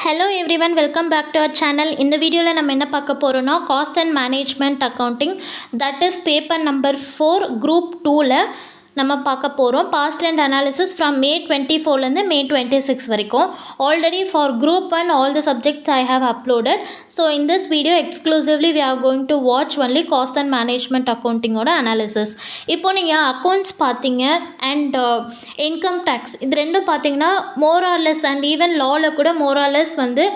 Hello everyone, welcome back to our channel. இந்த வீடியோவில் நம்ம என்ன பார்க்க போகிறோன்னா cost and management accounting that is paper number 4 group 2ல் நம்ம பார்க்க போகிறோம். பாஸ்ட் அண்ட் அனாலிசிஸ் ஃப்ரம் மே 24லேருந்து மே 26 வரைக்கும். Already for group 1 all the subjects I have uploaded. So in this video exclusively we are going to watch only cost and management accounting ஓட analysis. இப்போ நீங்கள் accounts பார்த்தீங்க and income tax இது ரெண்டும் பார்த்தீங்கன்னா more or less and even லாவில் கூட more or less வந்து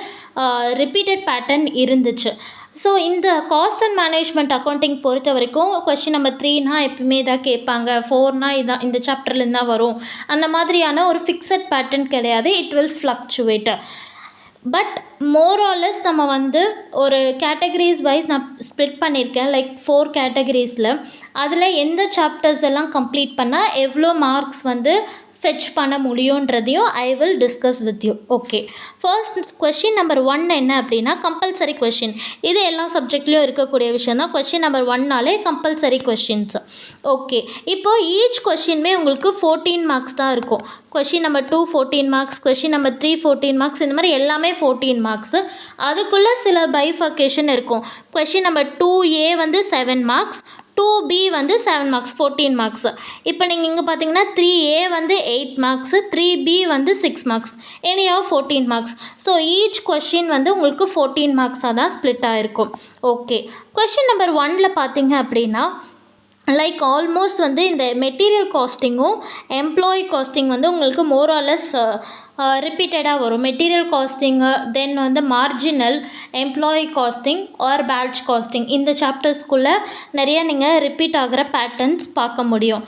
ரிப்பீட்டட் பேட்டர்ன் இருந்துச்சு. ஸோ இந்த காஸ்ட் அண்ட் மேனேஜ்மெண்ட் அக்கௌண்டிங் பொறுத்த வரைக்கும் கொஷின் நம்பர் 3னா எப்பவுமே இதாக கேட்பாங்க, 4னா இதான் இந்த சாப்டர்லேருந்து தான் வரும், அந்த மாதிரியான ஒரு ஃபிக்ஸட் பேட்டர்ன் கிடையாது. It will fluctuate. But more or less நம்ம வந்து ஒரு கேட்டகரிஸ் வைஸ் நான் ஸ்ப்ளிட் பண்ணியிருக்கேன், லைக் 4 கேட்டகரிஸில். அதில் எந்த சாப்டர்ஸ் எல்லாம் கம்ப்ளீட் பண்ணால் எவ்வளோ மார்க்ஸ் வந்து ஃபெச் பண்ண முடியுன்றதையும் I will discuss with you. Okay, first question number 1 என்ன அப்படின்னா கம்பல்சரி கொஷின். இது எல்லா சப்ஜெக்ட்லேயும் இருக்கக்கூடிய விஷயம் தான். கொஷின் நம்பர் 1னாலே கம்பல்சரி கொஷின்ஸ். ஓகே, இப்போது ஈச் கொஷின்மே உங்களுக்கு 14 மார்க்ஸ் தான் இருக்கும். Question number 2 14 marks, question number 3 14 marks, இந்த மாதிரி எல்லாமே 14 மார்க்ஸு. அதுக்குள்ளே சில பைஃபர்கேஷன் இருக்கும். கொஷின் நம்பர் 2A வந்து 7 மார்க்ஸ், 2B வந்து 7 மார்க்ஸ், 14 மார்க்ஸ். இப்போ நீங்கள் இங்கே பார்த்தீங்கன்னா 3A வந்து 8 மார்க்ஸு, 3B வந்து 6 marks, anyhow 14 marks. So each question வந்து உங்களுக்கு 14 மார்க்ஸாக தான் ஸ்ப்ளிட் ஆகிருக்கும். ஓகே, கொஷின் நம்பர் 1ல் பார்த்தீங்க அப்படின்னா லைக் ஆல்மோஸ்ட் வந்து இந்த மெட்டீரியல் காஸ்டிங்கும் எம்ப்ளாயி காஸ்டிங் வந்து உங்களுக்கு மோர் ஆர் லெஸ் ரிப்பீட்டடாக வரும். மெட்டீரியல் காஸ்டிங்கு, தென் வந்து marginal, employee costing or batch costing, இந்த சாப்டர்ஸ்குள்ளே நிறையா நீங்கள் ரிப்பீட் ஆகிற பேட்டர்ன்ஸ் பார்க்க முடியும்.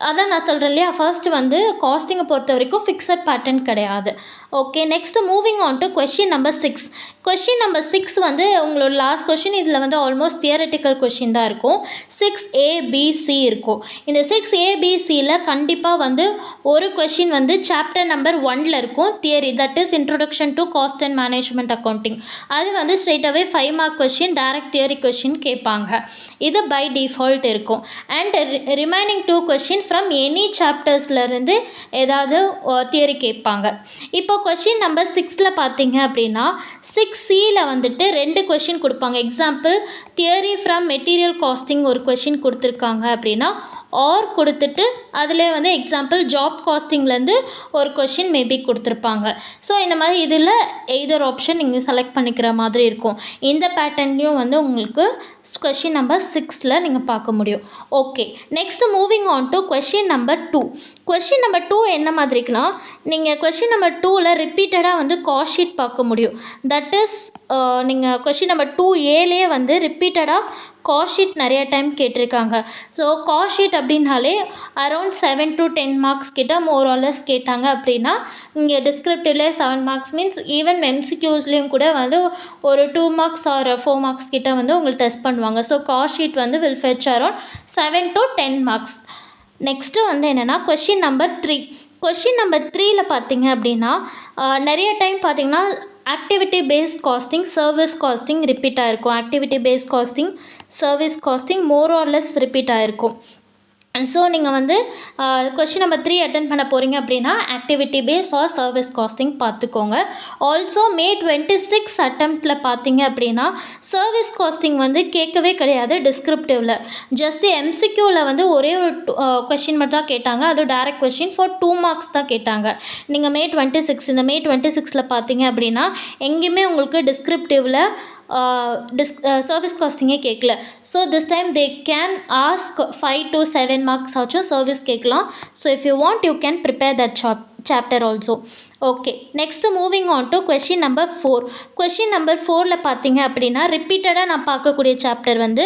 அதான் நான் சொல்கிறேன் இல்லையா, ஃபர்ஸ்ட் வந்து காஸ்டிங்கை பொறுத்த வரைக்கும் ஃபிக்ஸட் பேட்டர்ன் கிடையாது. Okay, next moving on to question number 6. Question number 6 வந்து உங்களோட லாஸ்ட் கொஷின். இதில் வந்து ஆல்மோஸ்ட் தியரட்டிக்கல் கொஷின் தான் இருக்கும். 6ABC இருக்கும். இந்த 6ABCயில் கண்டிப்பாக வந்து ஒரு கொஷின் வந்து சாப்டர் நம்பர் 1ல் இருக்கும், theory, that is introduction to cost and management accounting. அது வந்து ஸ்ட்ரெயிட்டாகவே 5 mark question, direct theory question கேட்பாங்க. இது பை டிஃபால்ட் இருக்கும். And remaining 2 question from any சாப்டர்ஸ்லேருந்து ஏதாவது தியரி கேட்பாங்க. இப்போ கொஷின் நம்பர் 6ல் பார்த்தீங்க அப்படின்னா 6Cயில் வந்துட்டு 2 கொஷின் கொடுப்பாங்க. Example, theory from material costing ஒரு கொஷின் கொடுத்துருக்காங்க அப்படின்னா ஆர் கொடுத்துட்டு அதிலே வந்து எக்ஸாம்பிள் ஜாப் காஸ்டிங்லேருந்து ஒரு கொஷின் மேபி கொடுத்துருப்பாங்க. ஸோ இந்த மாதிரி இதில் எய்தர் ஆப்ஷன் நீங்கள் செலக்ட் பண்ணிக்கிற மாதிரி இருக்கும். இந்த பேட்டர்ன்லேயும் வந்து உங்களுக்கு கொஷின் நம்பர் 6ல் நீங்கள் பார்க்க முடியும். Okay, next moving on to question number 2. Question number 2 என்ன மாதிரிக்குன்னா நீங்கள் கொஷின் நம்பர் 2ல் ரிப்பீட்டடாக வந்து காஸ்ட் ஷீட் பார்க்க முடியும். தட் இஸ் நீங்கள் கொஷின் நம்பர் 2Aலேயே வந்து ரிப்பீட்டடாக காஸ்ட் ஷீட் நிறைய டைம் கேட்டிருக்காங்க. ஸோ காஸ்ட் ஷீட் அப்படின்னாலே அரௌண்ட் 7 to 10 மார்க்ஸ் கிட்ட மோர் ஆர் லெஸ் கேட்டாங்க அப்படின்னா இங்கே டிஸ்கிரிப்டிவ்லேயே 7 மார்க்ஸ் மீன்ஸ் ஈவன் எம்சிக்யூஸ்லேயும் கூட வந்து ஒரு 2 மார்க்ஸ் ஆர் 4 மார்க்ஸ் கிட்ட வந்து உங்களுக்கு டெஸ்ட் பண்ணுவாங்க. ஸோ காஸ்ட் ஷீட் வந்து will fetch around 7 to 10 marks. Next வந்து என்னென்னா கொஷின் நம்பர் 3. கொஷின் நம்பர் 3ல் பார்த்தீங்க அப்படின்னா நிறைய டைம் பார்த்தீங்கன்னா activity based costing, service costing repeat ஆகிருக்கும். Activity based costing, service costing more or less repeat ஆகிருக்கும். ஸோ நீங்கள் வந்து கொஷின் நம்பர் 3 அட்டன் பண்ண போகிறீங்க அப்படின்னா activity base or service costing பார்த்துக்கோங்க. ஆல்சோ மே 26 அட்டம்ப்டில் பார்த்தீங்க அப்படின்னா சர்வீஸ் காஸ்டிங் வந்து கேட்கவே கிடையாது டிஸ்கிரிப்டிவில். ஜஸ்ட் எம்சிக்யூவில் வந்து ஒரே ஒரு கொஷின் மட்டும் தான் கேட்டாங்க. அதுவும் டைரக்ட் கொஷின் ஃபார் 2 மார்க்ஸ் தான் கேட்டாங்க. நீங்கள் மே 26 இந்த மே 26ல் பார்த்தீங்க அப்படின்னா எங்கேயுமே உங்களுக்கு டிஸ்கிரிப்டிவில் சர்வீஸ் காஸ்டிங்கே கேட்கல. So this time they can ask 5 to 7 marks ஆச்சும் சர்வீஸ் கேட்கலாம். So if you want you can prepare that chapter also. Okay, next moving on to question number 4. Question number 4ல் பார்த்தீங்க அப்படின்னா ரிப்பீட்டடாக நான் பார்க்கக்கூடிய சாப்டர் வந்து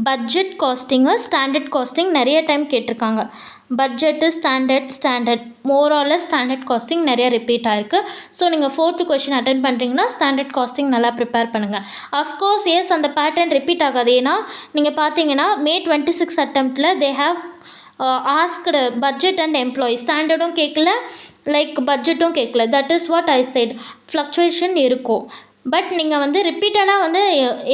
பட்ஜெட் காஸ்டிங்கு, ஸ்டாண்டர்ட் காஸ்டிங் நிறைய டைம் கேட்டிருக்காங்க. Budget, standard more or less standard costing நிறைய ரிப்பீட் ஆகிருக்கு. ஸோ நீங்கள் 4th கொஷின் அட்டன் பண்ணுறீங்கன்னா ஸ்டாண்டர்ட் காஸ்டிங் நல்லா ப்ரிப்பேர் பண்ணுங்கள். அஃப்கோர்ஸ் எஸ், அந்த பேட்டர்ன் ரிப்பீட் ஆகாது. ஏன்னா நீங்கள் பார்த்தீங்கன்னா மே 26 அட்டம்ப்டில் they have asked budget and employee, ஸ்டாண்டர்டும் கேட்கல, லைக் பட்ஜெட்டும் கேட்கல. That is what I said, fluctuation இருக்கும். பட் நீங்கள் வந்து ரிப்பீட்டடாக வந்து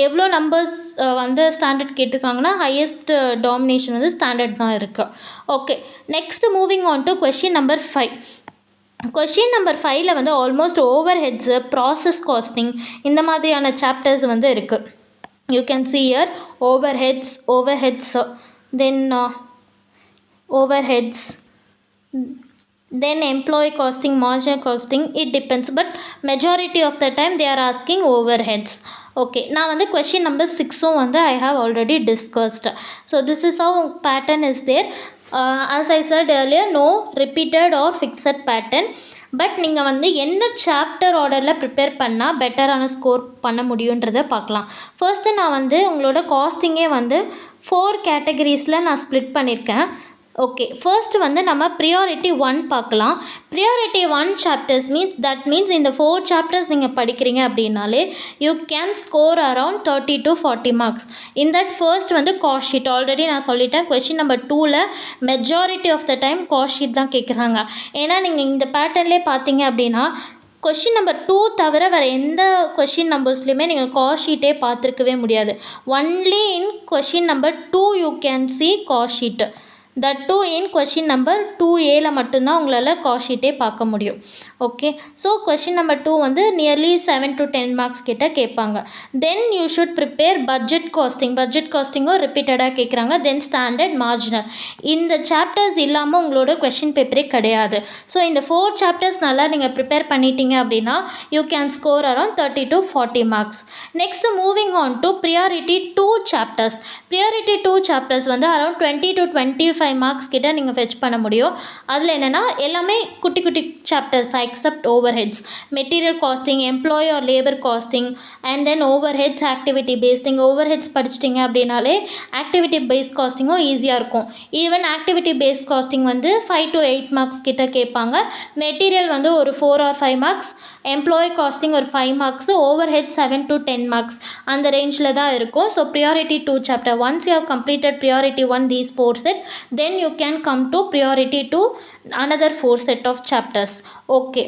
எவ்வளோ நம்பர்ஸ் வந்து ஸ்டாண்டர்ட் கேட்டிருக்காங்கன்னா ஹையஸ்ட் டாமினேஷன் வந்து ஸ்டாண்டர்ட் தான் இருக்குது. Okay, next moving on to question number 5. Question number 5ல் வந்து almost over heads process costing இந்த மாதிரியான சாப்டர்ஸ் வந்து இருக்குது. You can see here overheads then overheads then employee costing, marginal costing, it depends, but majority of the time they are asking overheads. Okay, நான் வந்து question number 6 வந்து I have already discussed. So this is how pattern is there. As I said earlier, no repeated or fixed pattern. But நீங்கள் வந்து என்ன chapter ஆர்டரில் prepare பண்ணால் பெட்டரான score பண்ண முடியுன்றதை பார்க்கலாம். ஃபர்ஸ்ட்டு நான் வந்து உங்களோட காஸ்டிங்கே வந்து 4 கேட்டகரிஸில் நான் ஸ்ப்ளிட் பண்ணியிருக்கேன். ஓகே, ஃபர்ஸ்ட் வந்து நம்ம ப்ரியாரிட்டி 1 பார்க்கலாம். ப்ரியாரிட்டி 1 சாப்டர்ஸ் மீன்ஸ் இந்த 4 சாப்டர்ஸ் நீங்கள் படிக்கிறீங்க அப்படின்னாலே you can score around 30 to 40 marks. In that first வந்து காஸ்ட் ஷீட் ஆல்ரெடி நான் சொல்லிட்டேன். கொஷின் நம்பர் 2ல் majority of the time cost sheet தான் கேட்குறாங்க. ஏன்னா நீங்கள் இந்த பேட்டர்ன்லேயே பார்த்தீங்க அப்படின்னா கொஷின் நம்பர் 2 தவிர வேறு எந்த கொஷின் நம்பர்ஸ்லையுமே நீங்கள் காஸ்ட் ஷீட்டே பார்த்துருக்கவே முடியாது. Only in question number 2 you can see cost sheet. That too in question number 2A மட்டும்தான் உங்களால் காஸ்ட் ஷீட்டே பார்க்க முடியும். ஓகே, ஸோ கொஷின் நம்பர் 2 வந்து நியர்லி 7 to 10 மார்க்ஸ் கிட்ட கேட்பாங்க. Then you should prepare budget காஸ்டிங்கும் ரிப்பீட்டடாக கேட்குறாங்க. Then standard, marginal. இந்த சாப்டர்ஸ் இல்லாமல் உங்களோட கொஷின் பேப்பரே கிடையாது. ஸோ இந்த 4 சாப்டர்ஸ் நல்லா நீங்கள் ப்ரிப்பேர் பண்ணிட்டீங்க அப்படின்னா you can score around 30 to 40 marks. Next moving on to priority 2 chapters. Priority 2 chapters வந்து அரௌண்ட் 20 to 25 மார்க்ஸ் கிட்ட நீங்கள் ஃபெச் பண்ண முடியும். அதில் என்னென்னா எல்லாமே குட்டி குட்டி chapters except overheads, material costing, employee or labor costing, and then overheads, activity based. நீங்கள் overheads படிச்சிட்டிங்க அப்படின்னாலே activity based காஸ்டிங்கும் ஈஸியாக இருக்கும். ஈவன் activity based காஸ்டிங் வந்து 5 to 8 மார்க்ஸ் கிட்ட கேட்பாங்க. மெட்டீரியல் வந்து ஒரு 4 or 5 மார்க்ஸ், எம்ப்ளாயி காஸ்டிங் ஒரு 5 மார்க்ஸ், ஓவர்ஹெட் 7 to 10 மார்க்ஸ் அந்த ரேஞ்சில் தான் இருக்கும். So priority 2 chapter once you have completed priority 1 these 4 set, then you can come to priority 2 another 4 set of chapters. Okay,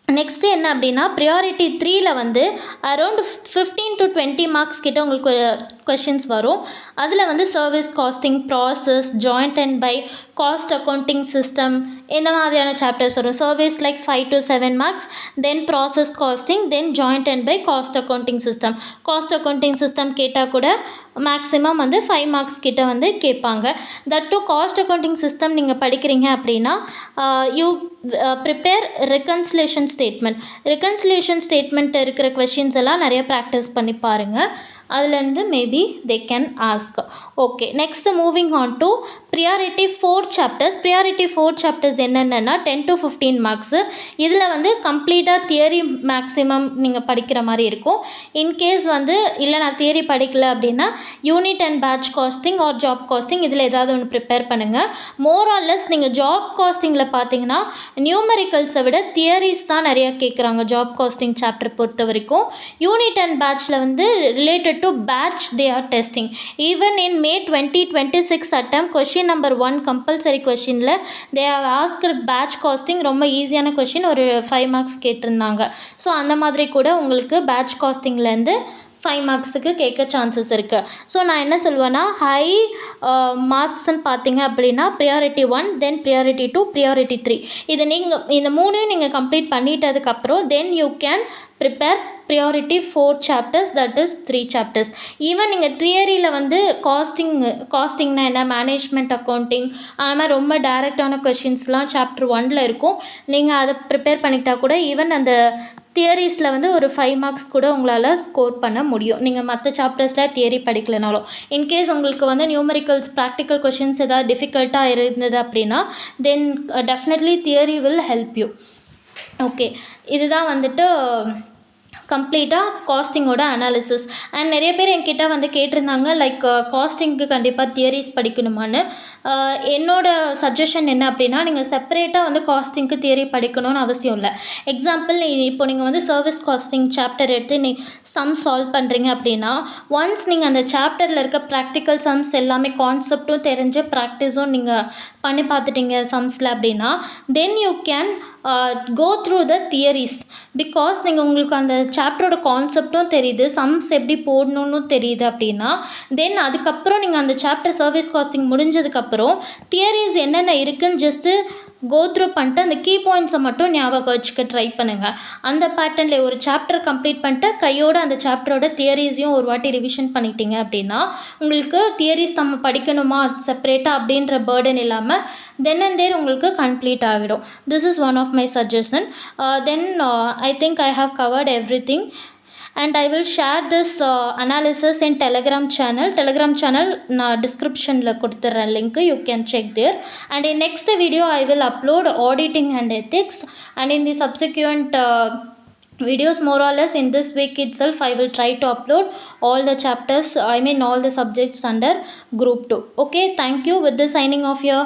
next என்ன அப்படின்னா priority 3ல் வந்து around 15 to 20 marks கிட்ட உங்களுக்கு கொஷின்ஸ் வரும். அதில் வந்து service costing, process, joint and by, cost accounting system இந்த மாதிரியான சாப்டர்ஸ் வரும். Service like 5 to 7 marks, then process costing, then joint and by, cost accounting system. Cost accounting system கேட்டால் கூட மேக்ஸிமம் வந்து 5 மார்க்ஸ் கிட்ட வந்து கேட்பாங்க. That too cost accounting system நீங்கள் படிக்கிறீங்க அப்படின்னா யூ ப்ரிப்பேர் ரெக்கன்சிலேஷன் ஸ்டேட்மெண்ட் இருக்கிற கொஷின்ஸ் எல்லாம் நிறைய ப்ராக்டிஸ் பண்ணி பாருங்கள். அதுலேருந்து maybe they can ask. Okay, next moving on to priority 4 chapters. Priority 4 chapters என்னென்னா 10 to 15 மார்க்ஸு. இதில் வந்து கம்ப்ளீட்டாக தியரி மேக்ஸிமம் நீங்கள் படிக்கிற மாதிரி இருக்கும். இன்கேஸ் வந்து இல்லை நான் தியரி படிக்கல அப்படின்னா unit and batch costing or job costing இதில் ஏதாவது ஒன்று ப்ரிப்பேர் பண்ணுங்கள். மோர் ஆர் லெஸ் நீங்கள் ஜாப் காஸ்டிங்கில் பார்த்தீங்கன்னா நியூமெரிக்கல்ஸை விட தியரிஸ் தான் நிறையா கேட்குறாங்க ஜாப் காஸ்டிங் சாப்டர் பொறுத்த வரைக்கும். யூனிட் அண்ட் பேட்ச்சில் வந்து related to batch they are testing. Even in May 2026 attempt question number 1 compulsory questionல they have asked batch costing. ரொம்ப ஈஸியான கொஷின், ஒரு 5 மார்க்ஸ் கேட்டிருந்தாங்க. ஸோ அந்த மாதிரி கூட உங்களுக்கு பேட்ச் காஸ்டிங்லேருந்து 5 மார்க்ஸுக்கு கேட்க சான்சஸ் இருக்குது. ஸோ நான் என்ன சொல்வேன்னா ஹை மார்க்ஸ்ன்னு பார்த்தீங்க அப்படின்னா ப்ரியாரிட்டி 1, தென் ப்ரியாரிட்டி 2, ப்ரியாரிட்டி 3 இது நீங்கள் இந்த 3 நீங்கள் கம்ப்ளீட் பண்ணிட்டதுக்கப்புறம் then you can prepare priority 4 chapters, that is 3 chapters. Even நீங்கள் தியரியில் வந்து காஸ்டிங்னா என்ன, மேனேஜ்மெண்ட் அக்கௌண்டிங் அந்த மாதிரி ரொம்ப டைரெக்டான கொஷின்ஸ்லாம் சாப்டர் 1ல் இருக்கும். நீங்கள் அதை ப்ரிப்பேர் பண்ணிக்கிட்டா கூட ஈவன் அந்த தியரிஸில் வந்து ஒரு 5 மார்க்ஸ் கூட உங்களால் ஸ்கோர் பண்ண முடியும், நீங்கள் மற்ற சாப்டர்ஸில் தியரி படிக்கலைனாலும். இன்கேஸ் உங்களுக்கு வந்து நியூமெரிக்கல்ஸ் ப்ராக்டிக்கல் கொஷின்ஸ் ஏதாவது டிஃபிகல்ட்டாக இருந்தது அப்படின்னா then definitely theory will help you. Okay, இதுதான் வந்துட்டு கம்ப்ளீட்டாக காஸ்டிங்கோட அனாலிசிஸ். அண்ட் நிறைய பேர் என்கிட்ட வந்து கேட்டிருந்தாங்க லைக் காஸ்டிங்க்கு கண்டிப்பாக தியரிஸ் படிக்கணுமான்னு. என்னோட சஜஷன் என்ன அப்படின்னா நீங்கள் செப்பரேட்டாக வந்து காஸ்டிங்க்கு தியரி படிக்கணும்னு அவசியம் இல்லை. எக்ஸாம்பிள் இப்போ நீங்கள் வந்து சர்வீஸ் காஸ்டிங் சாப்டர் எடுத்து சம் சால்வ் பண்ணுறீங்க அப்படின்னா ஒன்ஸ் நீங்கள் அந்த சாப்டரில் இருக்க ப்ராக்டிக்கல் சம்ஸ் எல்லாமே கான்செப்டும் தெரிஞ்சு ப்ராக்டிஸும் நீங்கள் பண்ணி பார்த்துட்டீங்க சம்ஸில் அப்படின்னா then you can go through the theories. Because நீங்கள் உங்களுக்கு அந்த சாப்டரோட கான்செப்டும் தெரியுது, சம்ஸ் எப்படி போடணுன்னு தெரியுது அப்படின்னா தென் அதுக்கப்புறம் நீங்கள் அந்த சாப்டர் சர்வீஸ் காஸ்டிங் முடிஞ்சதுக்கப்புறம் தியரிஸ் என்னென்ன இருக்குதுன்னு ஜஸ்ட்டு கோ த்ரூ பண்ணிட்டு அந்த கீ பாயிண்ட்ஸை மட்டும் ஞாபகம் வச்சுக்க ட்ரை பண்ணுங்கள். அந்த பேட்டர்னில் ஒரு சாப்டர் கம்ப்ளீட் பண்ணிட்டு கையோட அந்த சாப்டரோட தியரிஸையும் ஒரு வாட்டி ரிவிஷன் பண்ணிட்டீங்க அப்படின்னா உங்களுக்கு தியரிஸ் நம்ம படிக்கணுமா செப்பரேட்டாக அப்படின்ற பேர்டன் இல்லாமல் தென் அண்ட் தேர் உங்களுக்கு கம்ப்ளீட் ஆகிடும். This is one of my suggestion. Then I think I have covered everything and I will share this analysis in telegram channel நான் descriptionல கொடுத்துறேன் link, you can check there. And in next video I will upload auditing and ethics, and in the subsequent videos more or less in this week itself I will try to upload all the chapters, I mean all the subjects under group 2. Okay, thank you. With the signing off here.